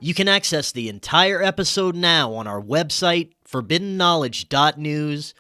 You can access the entire episode now on our website, forbiddenknowledge.news,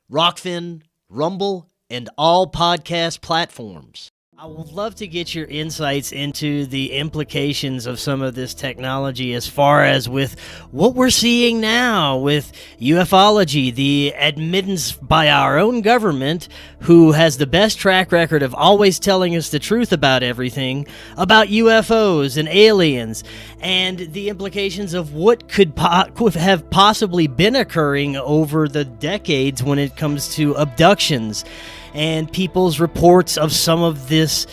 Rokfin, Rumble, and all podcast platforms. I would love to get your insights into the implications of some of this technology as far as with what we're seeing now with ufology, the admittance by our own government, who has the best track record of always telling us the truth about everything, about UFOs and aliens, and the implications of what could have possibly been occurring over the decades when it comes to abductions, and people's reports of some of this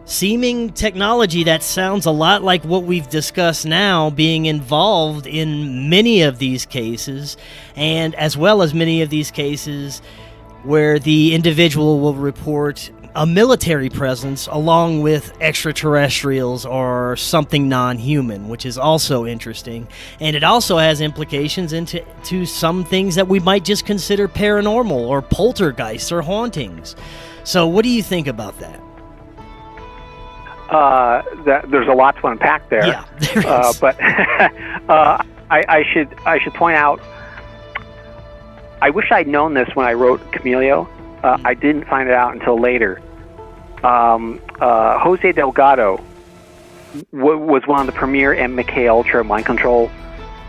seeming technology that sounds a lot like what we've discussed now being involved in many of these cases, and as well as many of these cases where the individual will report a military presence along with extraterrestrials or something non-human, which is also interesting. And it also has implications into some things that we might just consider paranormal or poltergeists or hauntings. So what do you think about that? There's a lot to unpack there. Yeah, there is. But I should point out, I wish I'd known this when I wrote Chameleo. I didn't find it out until later. Jose Delgado was one of the premier MK-Ultra mind control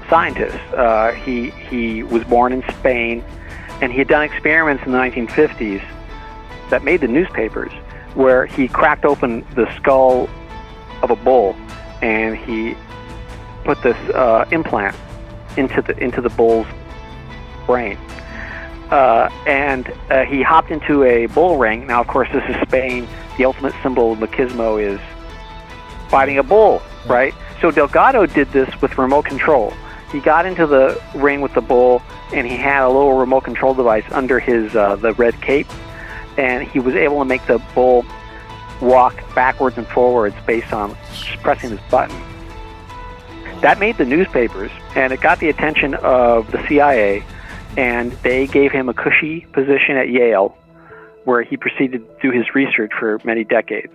scientists. He was born in Spain, and he had done experiments in the 1950s that made the newspapers, where he cracked open the skull of a bull, and he put this implant into the bull's brain. And he hopped into a bull ring. Now, of course, this is Spain. The ultimate symbol of machismo is fighting a bull, right? So Delgado did this with remote control. He got into the ring with the bull, and he had a little remote control device under his the red cape, and he was able to make the bull walk backwards and forwards based on just pressing this button. That made the newspapers, and it got the attention of the CIA, and they gave him a cushy position at Yale, where he proceeded to do his research for many decades.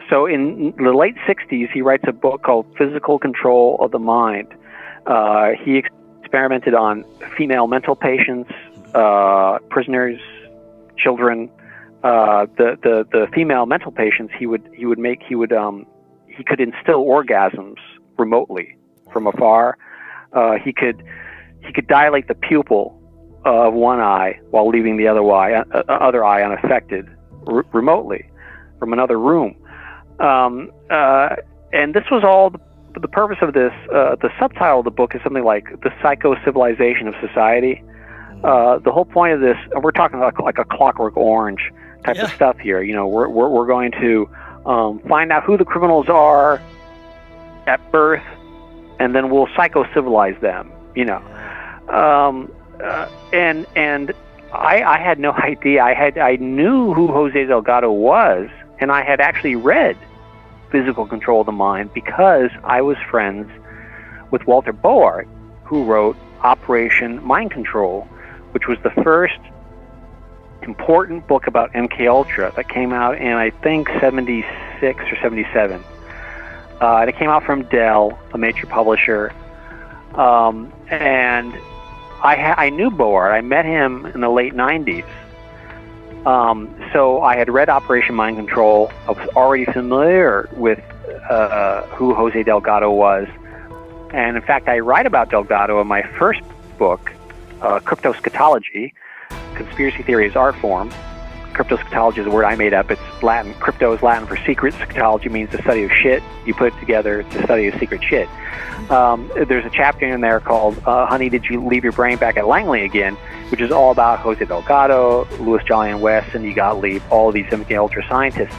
So in the late 60s, he writes a book called Physical Control of the Mind. He experimented on female mental patients, prisoners, children. The female mental patients, he could instill orgasms remotely from afar. He could dilate the pupil of one eye while leaving the other eye unaffected remotely from another room. And this was all the purpose of this. The subtitle of the book is something like The Psycho-Civilization of Society. The whole point of this, we're talking like a Clockwork Orange type of stuff here. You know, we're going to find out who the criminals are at birth, and then we'll psycho-civilize them, you know. And I had no idea. I knew who Jose Delgado was, and I had actually read Physical Control of the Mind because I was friends with Walter Boart, who wrote Operation Mind Control, which was the first important book about MKUltra that came out in, I think, 76 or 77. And it came out from Dell, a major publisher. And I knew Boart. I met him in the late 90s. So I had read Operation Mind Control. I was already familiar with who Jose Delgado was. And in fact, I write about Delgado in my first book, Cryptoschatology. Conspiracy theory is art form. Cryptoschatology is a word I made up. It's Latin. Crypto is Latin for secret. Scatology means the study of shit. You put it together, it's the study of secret shit. There's a chapter in there called Honey, Did You Leave Your Brain Back at Langley Again?, which is all about Jose Delgado, Louis Jolyon West, and Gottlieb, all of these MK-Ultra scientists.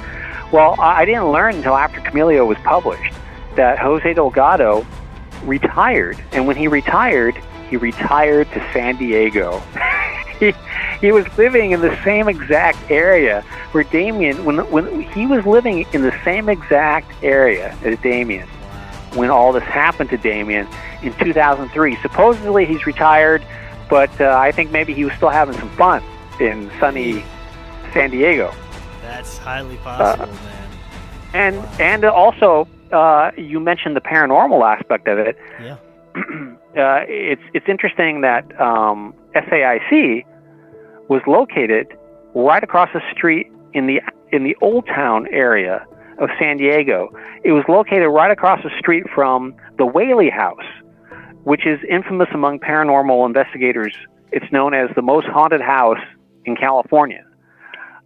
Well, I didn't learn until after Chameleo was published that Jose Delgado retired. And when he retired to San Diego. He was living in the same exact area where Damien, when he was living in the same exact area as Damien, when all this happened to Damien in 2003. Supposedly he's retired, but I think maybe he was still having some fun in sunny San Diego. That's highly possible, man. And also, you mentioned the paranormal aspect of it. Yeah. It's interesting that SAIC was located right across the street in the Old Town area of San Diego. It was located right across the street from the Whaley House, which is infamous among paranormal investigators. It's known as the most haunted house in California.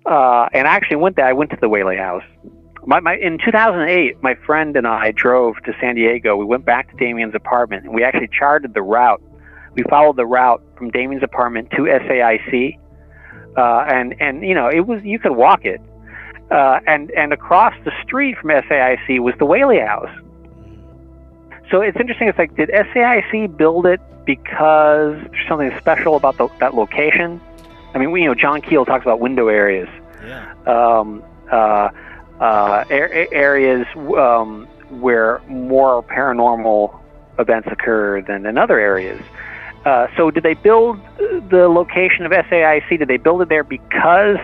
And I actually went there. I went to the Whaley House. In 2008, my friend and I drove to San Diego. We went back to Damien's apartment, and we actually charted the route. We followed the route from Damien's apartment to SAIC, and you know, it was, you could walk it. And across the street from SAIC was the Whaley House. So it's interesting. It's like, did SAIC build it because there's something special about that location? I mean, you know, John Keel talks about window areas. Yeah. Areas where more paranormal events occur than in other areas. So did they build the location of SAIC? Did they build it there because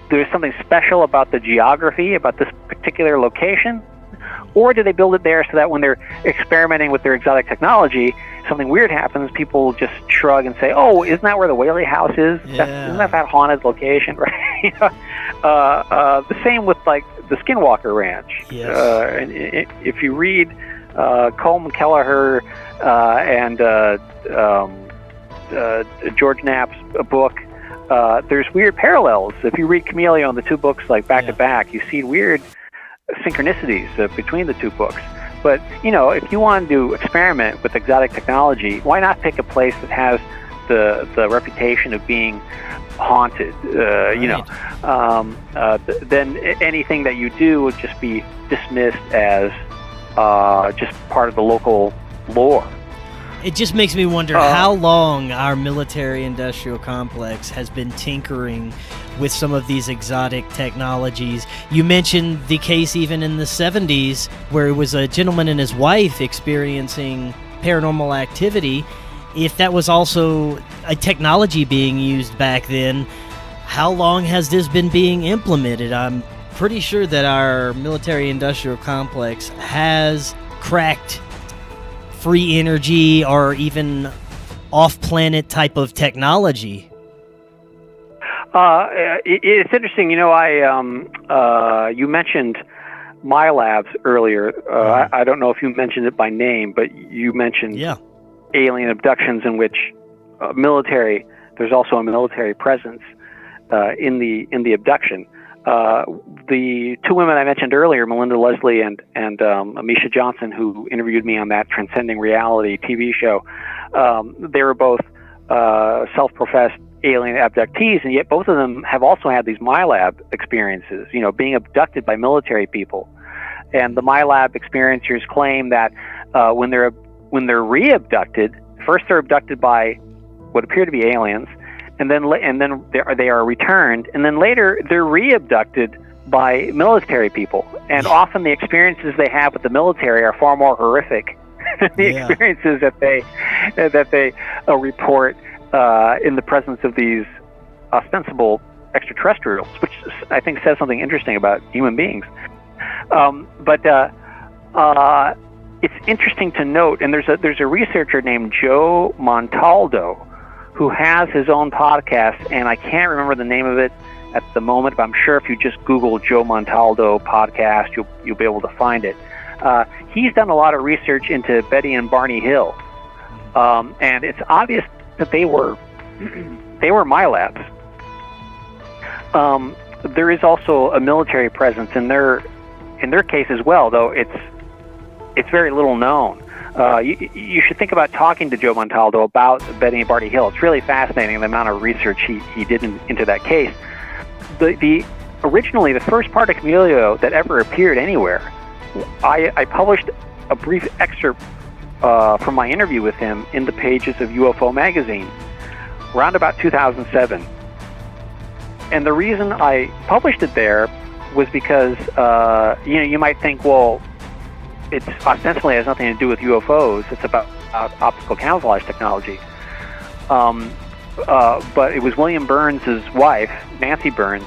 there's something special about the geography, about this particular location? Or did they build it there so that when they're experimenting with their exotic technology, something weird happens, people just shrug and say, "Oh, isn't that where the Whaley House is? Yeah. Isn't that haunted location?" Right? You know? The same with like the Skinwalker Ranch. Yes. And if you read Coleman Kelleher and George Knapp's book, there's weird parallels. If you read Chameleo and the two books like back to back, you see weird synchronicities between the two books. But, you know, if you want to experiment with exotic technology, why not pick a place that has the reputation of being haunted? You know, then anything that you do would just be dismissed as just part of the local lore. It just makes me wonder how long our military-industrial complex has been tinkering with some of these exotic technologies. You mentioned the case even in the 70s where it was a gentleman and his wife experiencing paranormal activity. If that was also a technology being used back then, how long has this been being implemented? I'm pretty sure that our military-industrial complex has cracked free energy or even off-planet type of technology. It's interesting, you know. You mentioned MyLabs earlier. I don't know if you mentioned it by name, but you mentioned alien abductions in which there's also a military presence in the abduction. The two women I mentioned earlier, Melinda Leslie and Amisha Johnson, who interviewed me on that Transcending Reality TV show, they were both self-professed alien abductees, and yet both of them have also had these MyLab experiences, you know, being abducted by military people. And the MyLab experiencers claim that when they're re-abducted, first they're abducted by what appear to be aliens, and then they are returned, and then later they're re-abducted by military people. And often the experiences they have with the military are far more horrific than the experiences that they report in the presence of these ostensible extraterrestrials, which I think says something interesting about human beings. But it's interesting to note, and there's a researcher named Joe Montaldo who has his own podcast, and I can't remember the name of it at the moment, but I'm sure if you just Google Joe Montaldo podcast, you'll be able to find it. He's done a lot of research into Betty and Barney Hill, and it's obvious that they were MyLabs. There is also a military presence in their case as well, though it's very little known. You should think about talking to Joe Montaldo about Betty and Barney Hill. It's really fascinating the amount of research he did into that case. Originally, the first part of Chameleo that ever appeared anywhere, I published a brief excerpt from my interview with him in the pages of UFO magazine around about 2007. And the reason I published it there was because you might think, well, it ostensibly has nothing to do with UFOs. It's about optical camouflage technology. But it was William Burns' wife, Nancy Burns,